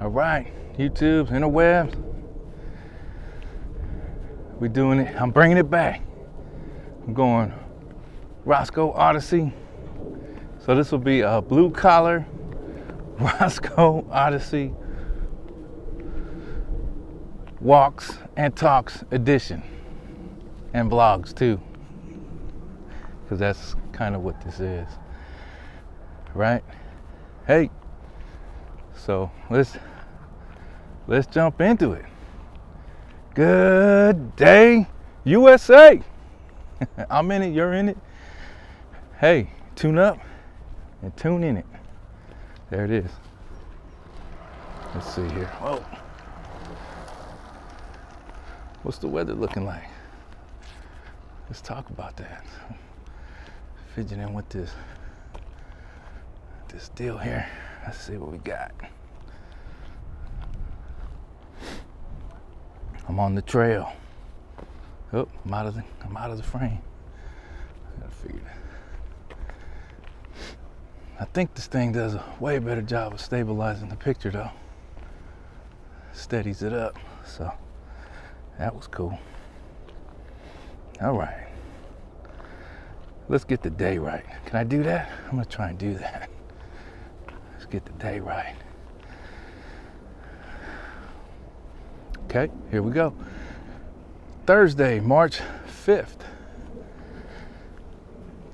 All right, YouTube's, interwebs. We're doing it. I'm bringing it back. I'm going Rosco Odysee. So this will be a blue collar Rosco Odysee walks and talks edition, and vlogs too, because that's kind of what this is, right? Hey, so let's jump into it. Good day, USA. I'm in it, you're in it. Hey, tune up and tune in it. There it is. Let's see here. Whoa. What's the weather looking like? Let's talk about that. Fidgeting with this deal here. Let's see what we got. I'm on the trail. Oh, I'm out of the frame. I gotta figure that. I think this thing does a way better job of stabilizing the picture though. Steadies it up, so that was cool. All right, let's get the day right. Can I do that? I'm gonna try and do that. Let's get the day right. Okay, here we go. Thursday, March 5th,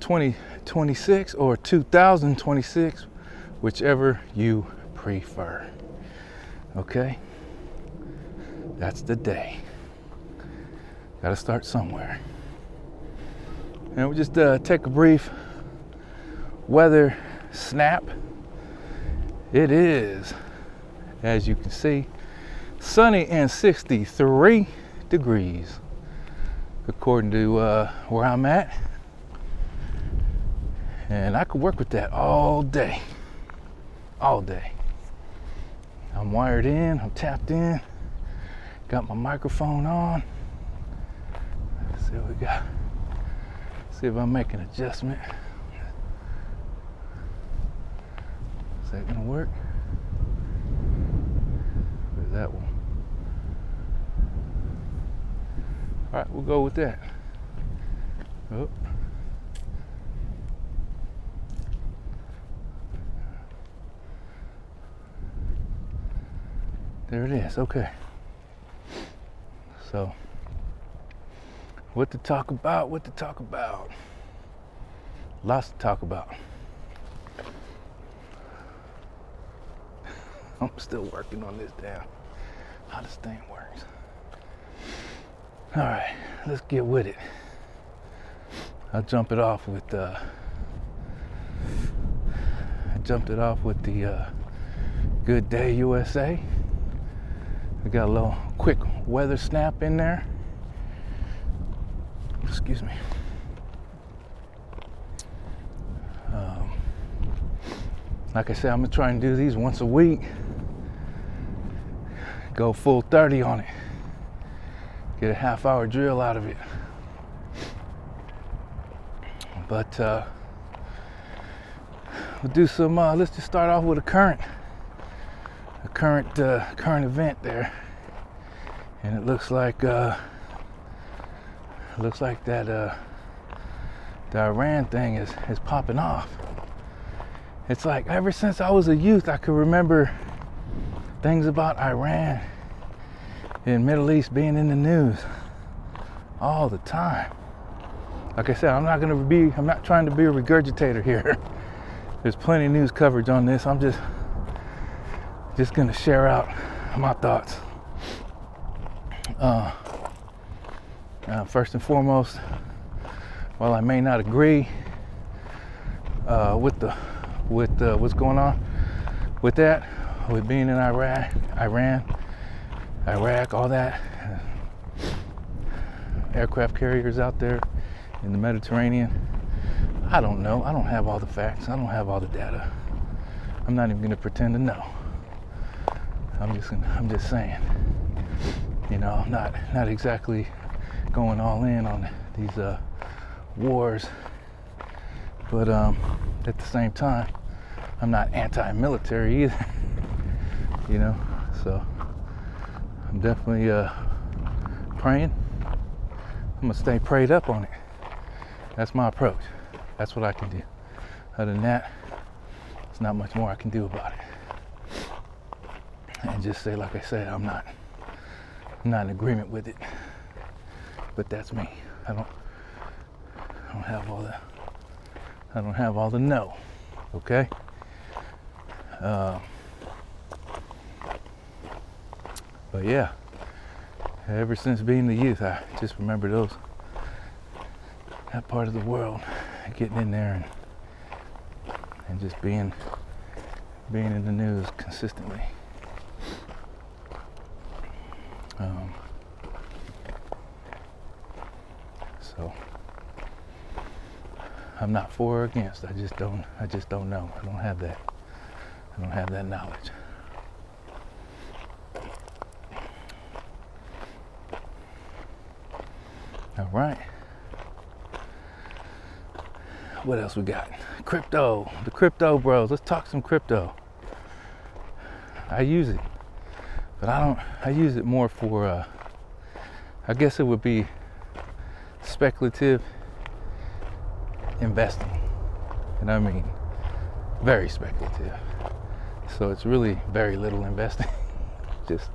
2026 or 2026, whichever you prefer. Okay, that's the day. Got to start somewhere. And we'll just take a brief weather snap. It is, as you can see, sunny and 63 degrees, according to where I'm at. And I could work with that all day. All day. I'm wired in, I'm tapped in, got my microphone on. Let's see what we got. See if I make an adjustment. Is that gonna work? Where's that one? All right, we'll go with that. Oh. There it is, okay. So, what to talk about? Lots to talk about. I'm still working on this damn, how this thing works. All right, let's get with it. I'll jump it off with the Good Day USA. We got a little quick weather snap in there. Excuse me. Like I said, I'm gonna try and do these once a week. Go full 30 on it. Get a half-hour drill out of it. But we'll do some. Let's just start off with a current event there, and it looks like that the Iran thing is popping off. It's like ever since I was a youth, I could remember things about Iran and Middle East being in the news all the time. Like I said, I'm not trying to be a regurgitator here. There's plenty of news coverage on this. I'm just gonna share out my thoughts. First and foremost, while I may not agree with what's going on with that, with being in Iran, Iraq, all that, aircraft carriers out there in the Mediterranean, I don't know. I don't have all the facts. I don't have all the data. I'm not even going to pretend to know. I'm just saying, you know, not exactly going all in on these wars, but at the same time, I'm not anti-military either. You know, So I'm definitely praying. I'm gonna stay prayed up on it. That's my approach. That's what I can do. Other than that, there's not much more I can do about it. And just say, like I said, I'm not in agreement with it. But that's me. I don't have all the no. Okay? But yeah, ever since being the youth, I just remember that part of the world, getting in there and just being in the news consistently. So I'm not for or against. I just don't know. I don't have that knowledge. All right. What else we got? Crypto. The crypto bros. Let's talk some crypto. I use it, but I use it more for, I guess it would be speculative investing. And I mean, very speculative. So it's really very little investing. Just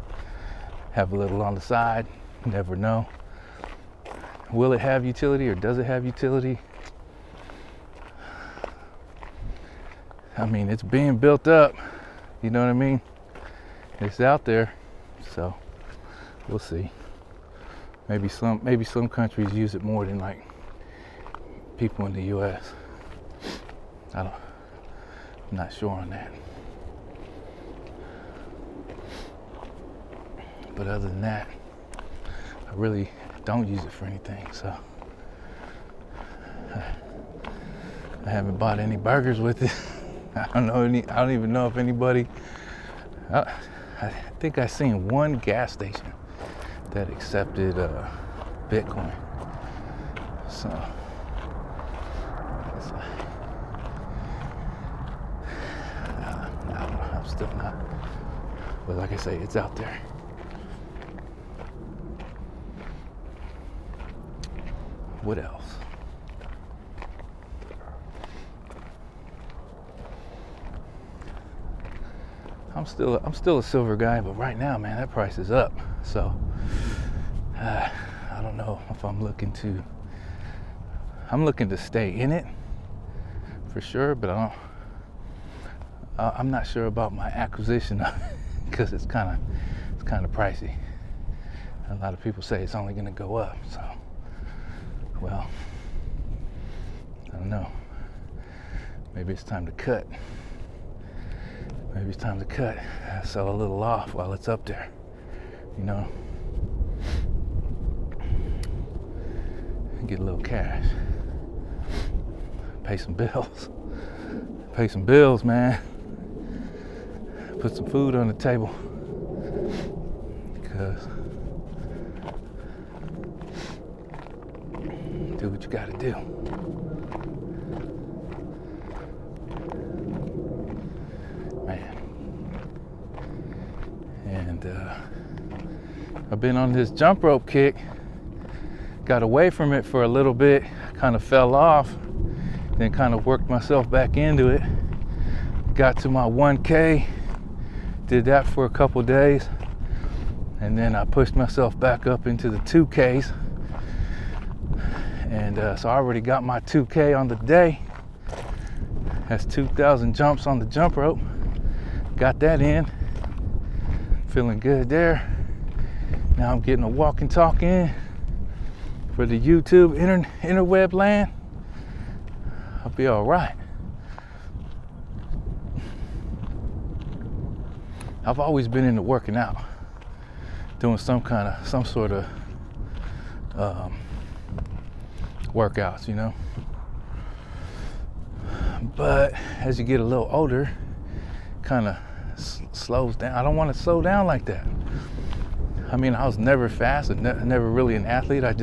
have a little on the side. Never know. Will it have utility or does it have utility? I mean, it's being built up. You know what I mean? It's out there. So we'll see. Maybe some countries use it more than like people in the US. I'm not sure on that. But other than that, I really don't use it for anything. So I haven't bought any burgers with it. I don't even know if anybody. I think I seen one gas station that accepted Bitcoin. So it's like, I'm still not. But like I say, it's out there. What else? I'm still a silver guy, but right now, man, that price is up. So I don't know if I'm looking to stay in it for sure, but I'm not sure about my acquisition of it because it's kind of pricey. A lot of people say it's only going to go up. So, well, I don't know. Maybe it's time to cut. Sell a little off while it's up there, you know. Get a little cash. Pay some bills, man. Put some food on the table. Because do what you gotta do. And I've been on this jump rope kick. Got away from it for a little bit, kind of fell off, then kind of worked myself back into it. Got to my 1K, did that for a couple days, and then I pushed myself back up into the 2Ks. And so I already got my 2K on the day. That's 2,000 jumps on the jump rope. Got that in. Feeling good there. Now I'm getting a walk and talk in for the YouTube interweb land. I'll be all right. I've always been into working out, doing some sort of workouts, you know. But as you get a little older, kind of slows down. I don't want to slow down like that. I mean, I was never fast and never really an athlete. I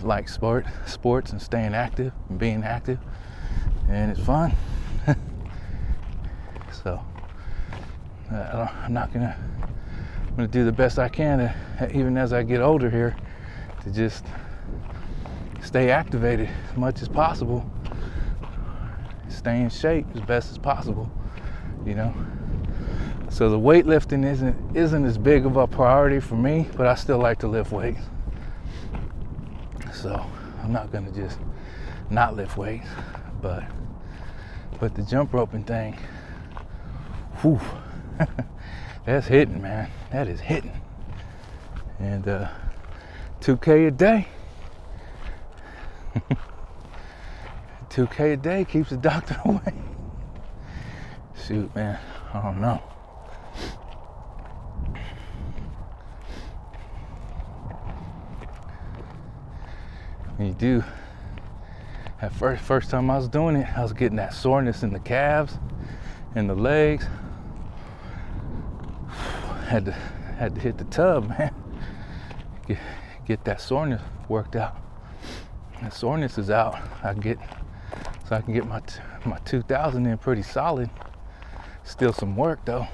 like sports and staying active and being active, and it's fun. So I'm not gonna I'm gonna do the best I can, even as I get older here, to just stay activated as much as possible, stay in shape as best as possible, you know. So the weightlifting isn't as big of a priority for me, but I still like to lift weights. So I'm not gonna just not lift weights, but the jump roping thing, whew, that's hitting, man. That is hitting. And 2K a day. 2K a day keeps the doctor away. Shoot, man, I don't know. You do. At first time I was doing it, I was getting that soreness in the calves and the legs. Had to hit the tub, man. Get that soreness worked out. That soreness is out. I can get my 2,000 in pretty solid. Still some work though,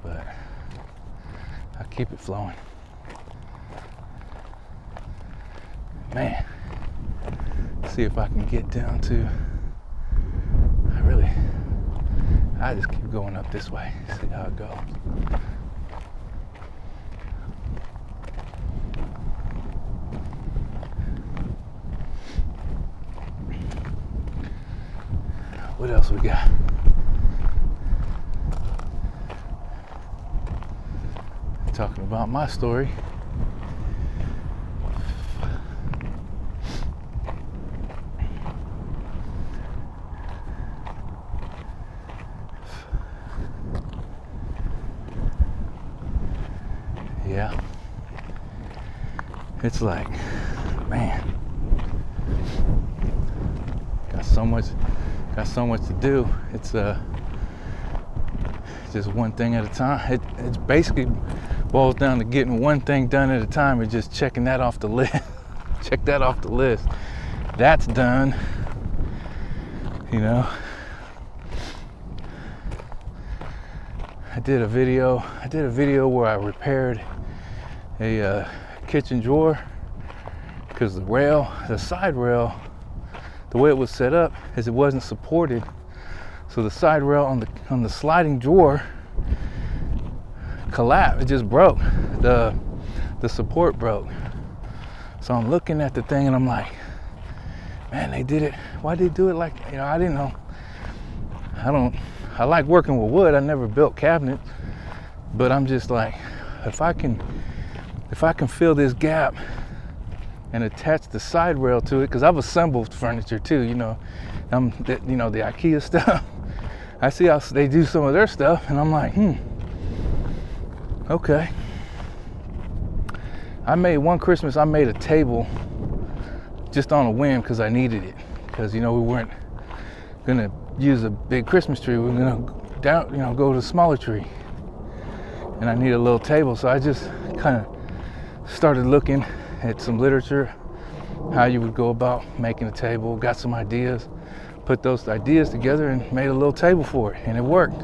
but I keep it flowing. Man, see if I can get down to. I just keep going up this way. See how it goes. What else we got? Talking about my story. Yeah. It's like, man, got so much to do. It's just one thing at a time. It's basically boils down to getting one thing done at a time and just checking that off the list. Check that off the list. That's done. You know. I did a video where I repaired a kitchen drawer because the side rail, the way it was set up is it wasn't supported. So the side rail on the sliding drawer collapsed. It just broke. The support broke. So I'm looking at the thing and I'm like, man, they did it. Why'd they do it like, you know, I didn't know. I like working with wood. I never built cabinets, but I'm just like, if I can fill this gap and attach the side rail to it, because I've assembled furniture too, you know, the IKEA stuff. I see how they do some of their stuff, and I'm like, okay. One Christmas, I made a table just on a whim because I needed it, because, you know, we weren't gonna use a big Christmas tree. We were gonna go to a smaller tree, and I needed a little table. So I just kind of started looking at some literature, how you would go about making a table, got some ideas, put those ideas together and made a little table for it, and it worked.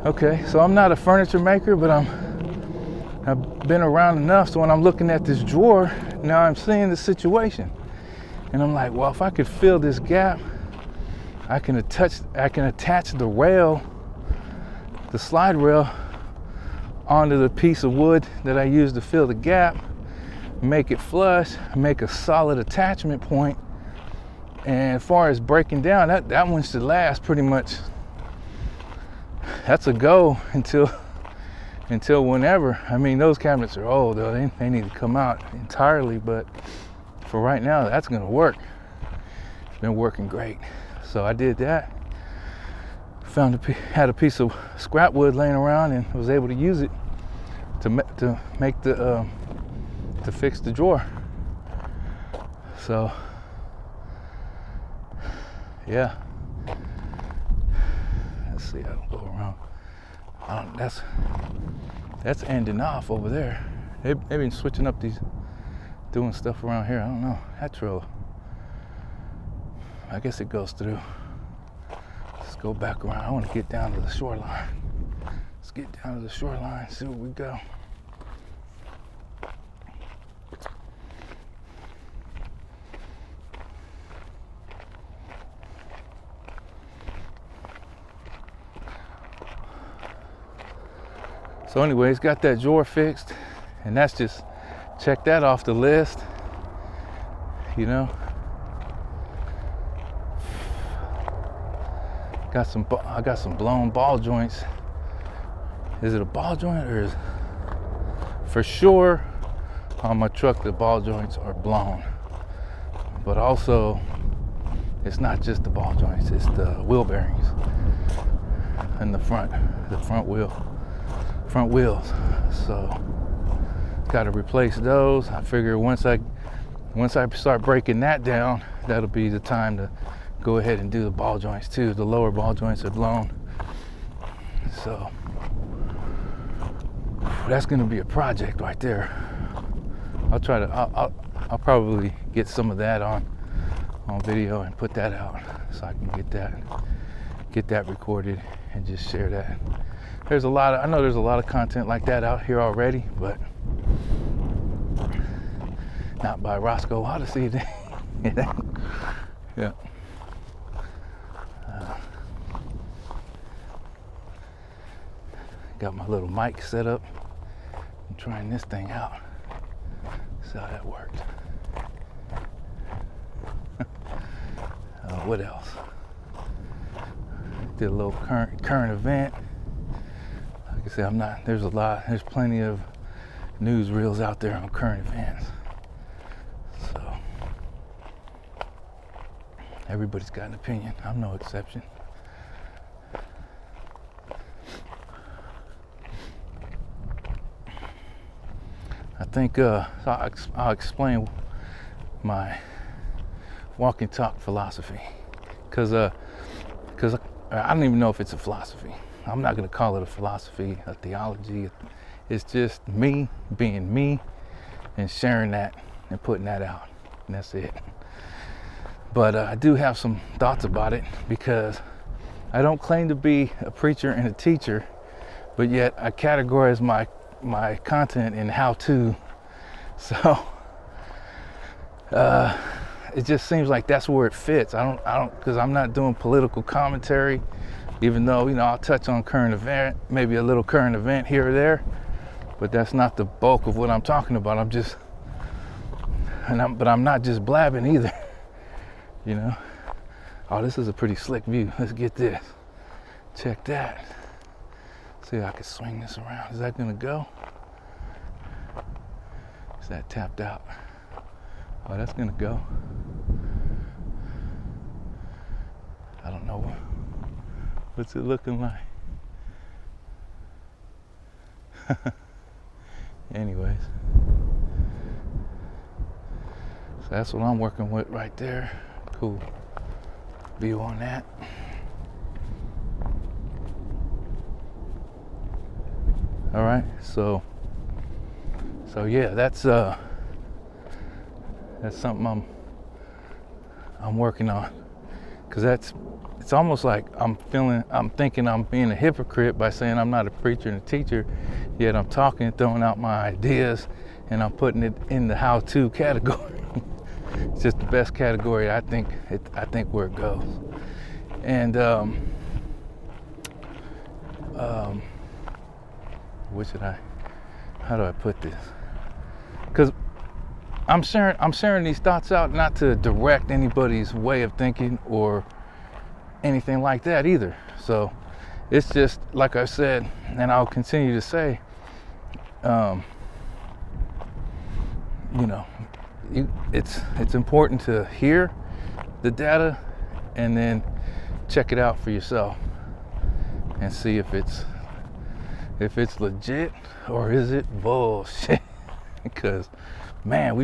Okay, so I'm not a furniture maker, but I've been around enough, so when I'm looking at this drawer, now I'm seeing the situation. And I'm like, well, if I could fill this gap, I can attach the rail, the slide rail, onto the piece of wood that I used to fill the gap, make it flush, make a solid attachment point. And as far as breaking down, that one should last pretty much. That's a go until whenever. I mean, those cabinets are old though. They need to come out entirely, but for right now, that's gonna work. It's been working great. So I did that. Had a piece of scrap wood laying around and was able to use it to make to fix the drawer. So yeah. Let's see, I'll go around. That's ending off over there. They've been switching up doing stuff around here. I don't know. That trail, I guess it goes through. Let's go back around. I want to get down to the shoreline. Let's get down to the shoreline, see where we go. So anyways, got that drawer fixed, and that's just, check that off the list, you know. I got some blown ball joints. Is it a ball joint or is, for sure on my truck the ball joints are blown, but also it's not just the ball joints, it's the wheel bearings in the front wheels. So got to replace those. I figure once I start breaking that down, that'll be the time to go ahead and do the ball joints too. The lower ball joints are blown, so that's going to be a project right there. I'll probably get some of that on video and put that out so I can get that recorded and just share that. I know there's a lot of content like that out here already, but not by Rosco Odysee. Yeah. Got my little mic set up. I'm trying this thing out. See how that worked. What else? Did a little current event. Like I said, there's plenty of news reels out there on current events. So everybody's got an opinion. I'm no exception. I think I'll explain my walk and talk philosophy, because I don't even know if it's a philosophy. I'm not going to call it a philosophy, a theology. It's just me being me and sharing that and putting that out, and that's it. But I do have some thoughts about it, because I don't claim to be a preacher and a teacher, but yet I categorize my content in how to. So it just seems like that's where it fits. I don't, because I'm not doing political commentary, even though, you know, I'll touch on current event, maybe a little current event here or there, but that's not the bulk of what I'm talking about. But I'm not just blabbing either, you know. Oh, this is a pretty slick view. Let's get this. Check that. See if I can swing this around. Is that gonna go? Is that tapped out? Oh, that's gonna go. I don't know. What's it looking like? Anyways. So that's what I'm working with right there. Cool view on that. All right, so yeah, that's something I'm working on, because it's almost like I'm thinking I'm being a hypocrite by saying I'm not a preacher and a teacher, yet I'm talking, throwing out my ideas, and I'm putting it in the how-to category. It's just the best category, I think where it goes. And how do I put this? Because I'm sharing these thoughts out not to direct anybody's way of thinking or anything like that either. So it's just, like I said, and I'll continue to say, you know, it's important to hear the data and then check it out for yourself and see if it's legit or is it bullshit. Because man,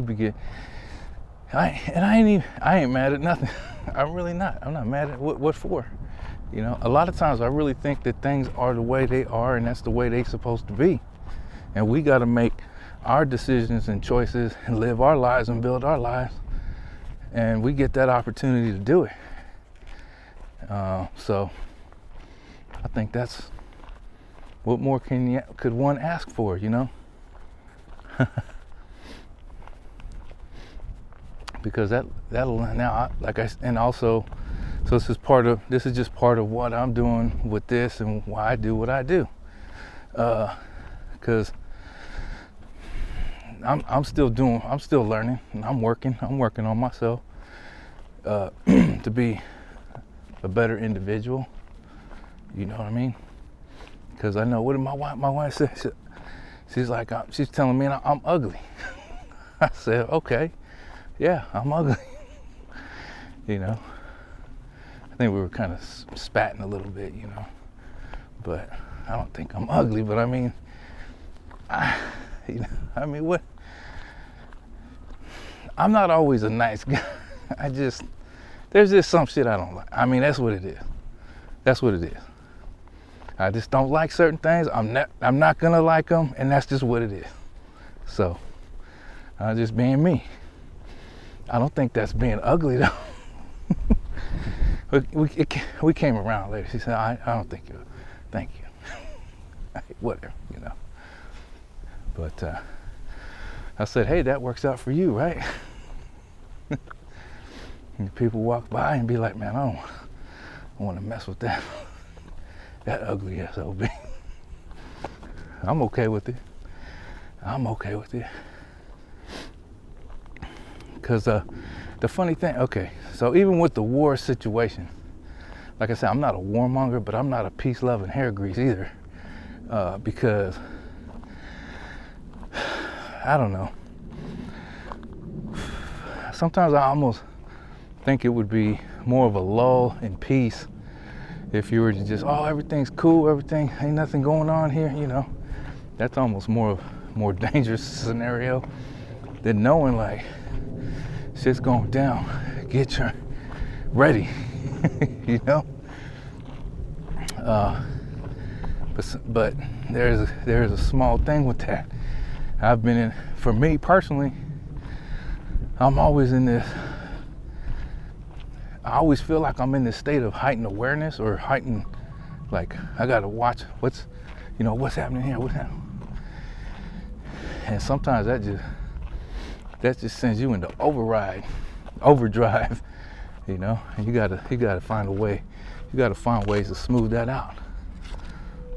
I ain't mad at nothing. I'm really not. I'm not mad at what for. You know, a lot of times I really think that things are the way they are, and that's the way they're supposed to be. And we got to make our decisions and choices and live our lives and build our lives. And we get that opportunity to do it. So I think that's What more could one ask for, you know? Because that'll now, and also, so this is just part of what I'm doing with this and why I do what I do. Because I'm still learning, and I'm working on myself to be a better individual. You know what I mean? Because I know, what did my wife say? She's like, she's telling me I'm ugly. I said, okay, yeah, I'm ugly. You know, I think we were kind of spatting a little bit, you know, but I don't think I'm ugly. But I mean, what? I'm not always a nice guy. There's just some shit I don't like. I mean, that's what it is. That's what it is. I just don't like certain things. I'm not gonna like them, and that's just what it is. So, I'm just being me. I don't think that's being ugly though. we came around later. She said, I don't think you. Thank you. Whatever, you know. But I said, hey, that works out for you, right? And people walk by and be like, man, I don't want to mess with that ugly SOB. I'm okay with it. Because the funny thing, okay, so even with the war situation, like I said, I'm not a warmonger, but I'm not a peace-loving hair grease either. Because, I don't know. Sometimes I almost think it would be more of a lull in peace if you were to just, everything's cool, everything, ain't nothing going on here, you know. That's almost more dangerous scenario than knowing like shit's going down. Get your ready, you know. But there's a small thing with that. I've been in, for me personally, I'm always in this. I always feel like I'm in this state of heightened awareness or heightened, like I gotta watch what's happening here, what's happening. And sometimes that just sends you into overdrive, you know. And you gotta find a way. You gotta find ways to smooth that out.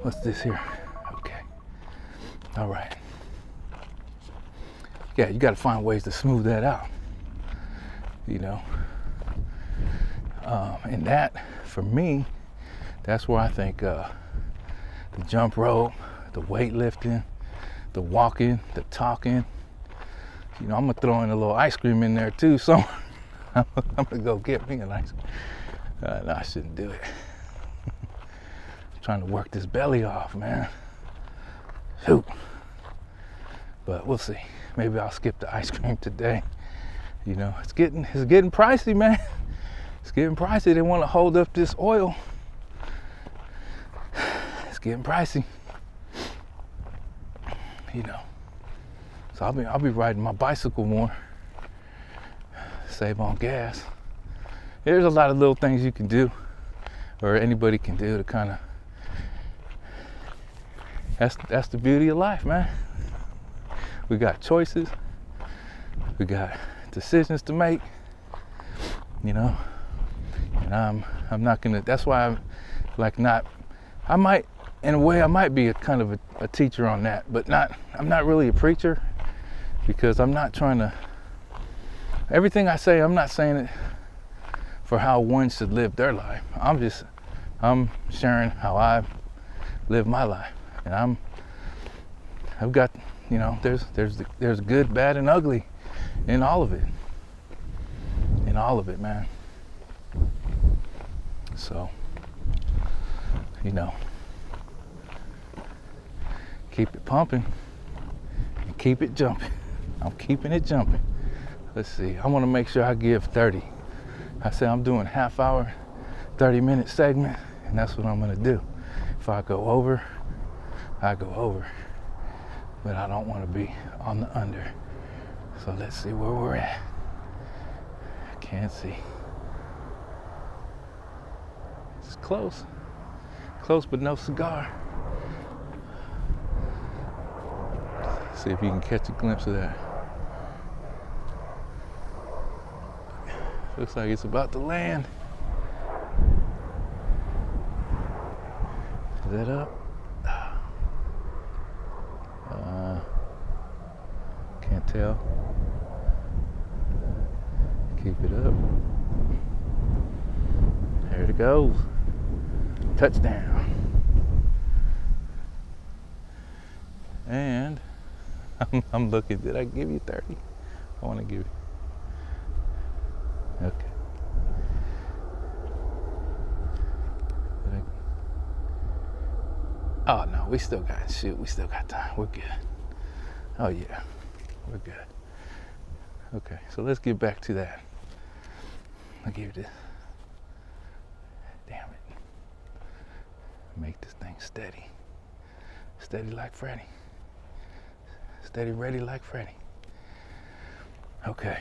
What's this here? Okay. All right. Yeah, you gotta find ways to smooth that out. You know. And that, for me, that's where I think the jump rope, the weightlifting, the walking, the talking. You know, I'm gonna throw in a little ice cream in there too, so I'm gonna go get me an ice cream. No, I shouldn't do it. I'm trying to work this belly off, man. Shoot. But we'll see. Maybe I'll skip the ice cream today. You know, it's getting pricey, man. It's getting pricey. They want to hold up this oil. It's getting pricey. You know. So I'll be riding my bicycle more. Save on gas. There's a lot of little things you can do, or anybody can do to kind of. That's the beauty of life, man. We got choices. We got decisions to make. You know. And I'm not gonna. That's why I'm like not. I might, in a way, I might be a kind of a teacher on that, but not. I'm not really a preacher, because I'm not trying to. Everything I say, I'm not saying it for how one should live their life. I'm sharing how I live my life, and I've got, you know, there's good, bad, and ugly in all of it. In all of it, man. So, you know, keep it pumping and keep it jumping. I'm keeping it jumping. Let's see, I want to make sure I give 30. I said I'm doing half hour, 30-minute segment, and that's what I'm going to do. If I go over, I go over. But I don't want to be on the under. So let's see where we're at. I can't see. It's close. Close but no cigar. See if you can catch a glimpse of that. Looks like it's about to land. Is that up? Can't tell. Keep it up. There it goes. Touchdown. And I'm looking, did I give you 30? I want to give you. Okay. Oh no, we still got time. We're good. Oh yeah, we're good. Okay, so let's get back to that. I'll give you this. Damn it. Make this thing steady. Steady like Freddy. Steady ready like Freddy. Okay.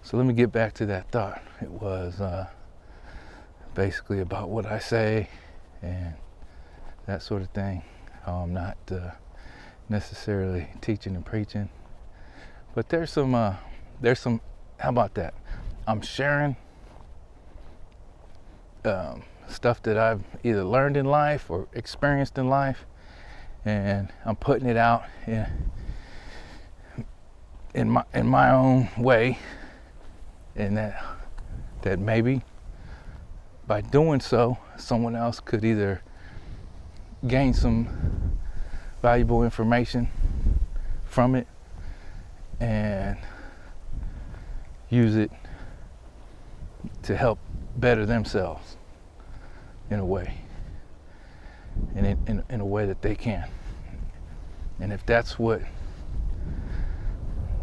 So let me get back to that thought. It was basically about what I say and that sort of thing. How I'm not necessarily teaching and preaching, but there's some, how about that? I'm sharing stuff that I've either learned in life or experienced in life, and I'm putting it out in my own way. And that maybe by doing so, someone else could either gain some valuable information from it and use it to help better themselves in a way, and in a way that they can. And if that's what,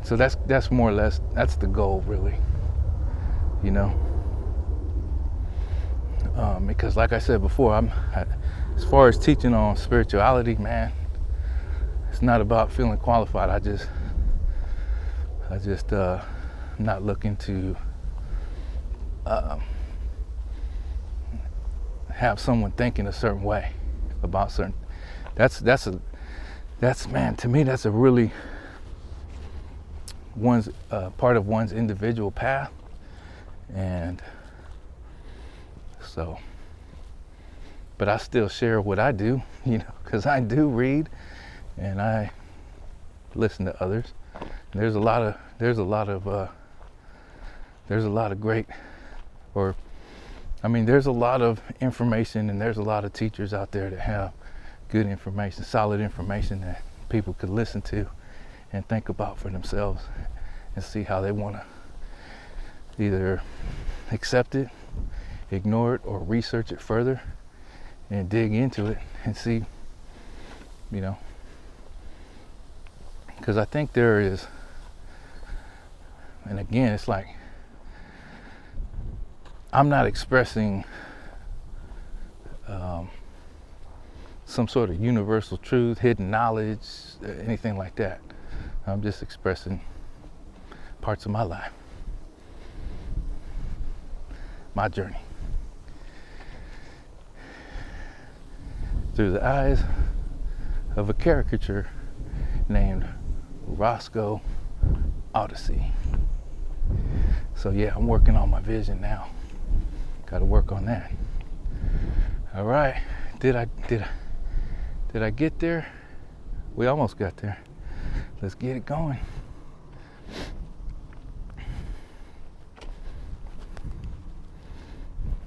so that's more or less, that's the goal really. You know, because like I said before, as far as teaching on spirituality, man, it's not about feeling qualified. I just not looking to have someone thinking a certain way about certain. That's man, to me that's a really part of one's individual path. And so, but I still share what I do, you know, because I do read and I listen to others. There's a lot of great, there's a lot of information, and there's a lot of teachers out there that have good information, solid information that people could listen to and think about for themselves and see how they want to either accept it, ignore it, or research it further and dig into it and see, you know, because I think there is, and again, it's like I'm not expressing some sort of universal truth, hidden knowledge, anything like that. I'm just expressing parts of my life, my journey, through the eyes of a caricature named Rosco Odysee. So yeah, I'm working on my vision now. Got to work on that. All right, did I get there? We almost got there. Let's get it going.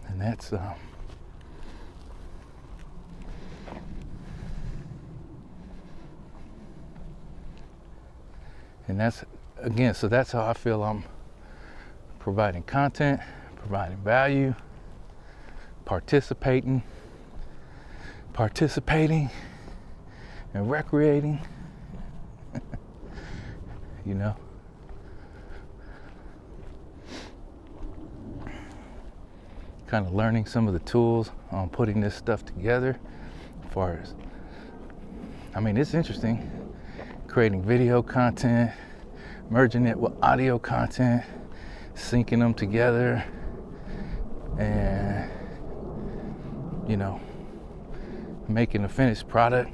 And that's again, so that's how I feel I'm providing content, providing value, participating and recreating, you know. Kind of learning some of the tools on putting this stuff together. As far as, it's interesting creating video content, merging it with audio content, syncing them together, and, you know, making a finished product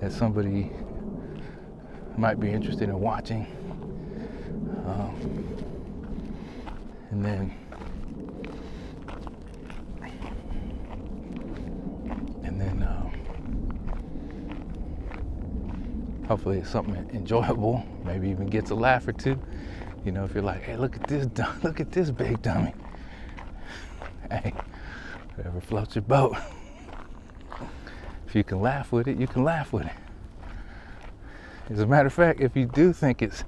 that somebody might be interested in watching. And then hopefully it's something enjoyable, maybe even gets a laugh or two. You know, if you're like, hey, look at this big dummy. Hey, whatever floats your boat. If you can laugh with it, you can laugh with it. As a matter of fact, if you do think it's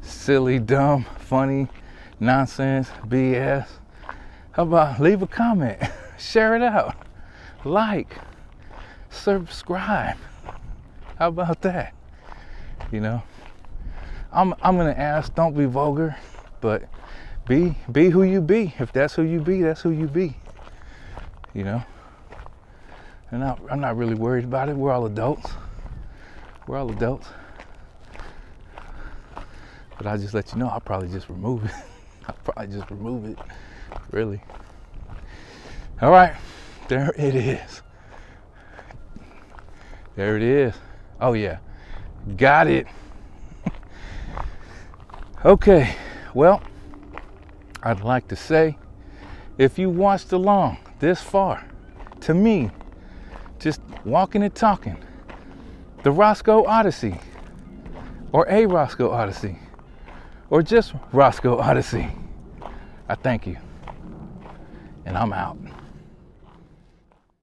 silly, dumb, funny, nonsense, BS, how about leave a comment, share it out, like, subscribe. How about that? You know, I'm gonna ask, don't be vulgar, but be who you be. If that's who you be, that's who you be. You know, and I'm not really worried about it. We're all adults. We're all adults. But I'll just let you know, I'll probably just remove it. I'll probably just remove it. Really. All right, there it is. There it is. Oh yeah, got it. Okay, well, I'd like to say, if you watched along this far, to me, just walking and talking, the Rosco Odysee, or a Rosco Odysee, or just Rosco Odysee, I thank you. And I'm out.